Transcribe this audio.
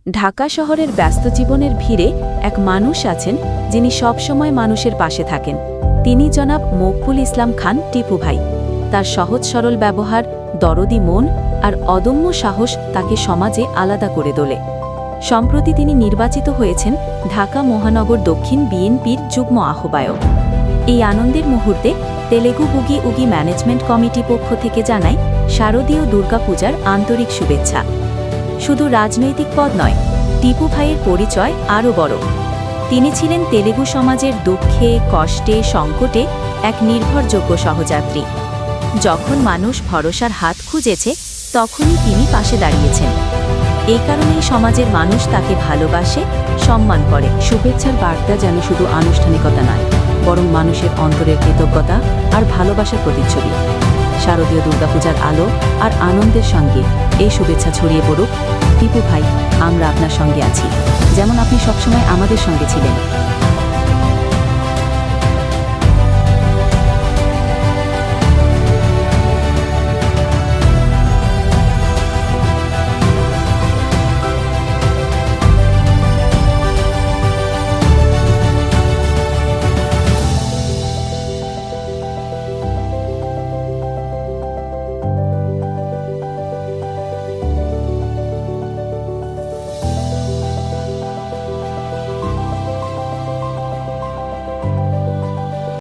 ঢাকা শহরের ব্যস্ত জীবনের ভিড়ে এক মানুষ আছেন যিনি সবসময় মানুষের পাশে থাকেন। তিনি জনাব মকবুল ইসলাম খান টিপু ভাই। তার সহজ সরল ব্যবহার, দরদি মন আর অদম্য সাহস তাকে সমাজে আলাদা করে তোলে। সম্প্রতি তিনি নির্বাচিত হয়েছেন ঢাকা মহানগর দক্ষিণ বিএনপির যুগ্ম আহ্বায়ক। এই আনন্দের মুহূর্তে তেলেগু বুগি উগি ম্যানেজমেন্ট কমিটি পক্ষ থেকে জানায় শারদীয় দুর্গাপূজার আন্তরিক শুভেচ্ছা। শুধু রাজনৈতিক পদ নয়, টিপু ভাইয়ের পরিচয় আরও বড়। তিনি ছিলেন তেলেগু সমাজের দুঃখে, কষ্টে, সংকটে এক নির্ভরযোগ্য সহযাত্রী। যখন মানুষ ভরসার হাত খুঁজেছে, তখনই তিনি পাশে দাঁড়িয়েছেন। এই কারণেই সমাজের মানুষ তাকে ভালোবাসে, সম্মান করে। শুভেচ্ছার বার্তা যেন শুধু আনুষ্ঠানিকতা নয়, বরং মানুষের অন্তরের কৃতজ্ঞতা আর ভালোবাসার প্রতিচ্ছবি। শারদীয় দুর্গাপূজার আলো আর আনন্দের সঙ্গে এই শুভেচ্ছা ছড়িয়ে পড়ুক। টিপু ভাই, আমরা আপনার সঙ্গে আছি, যেমন আপনি সবসময় আমাদের সঙ্গে ছিলেন।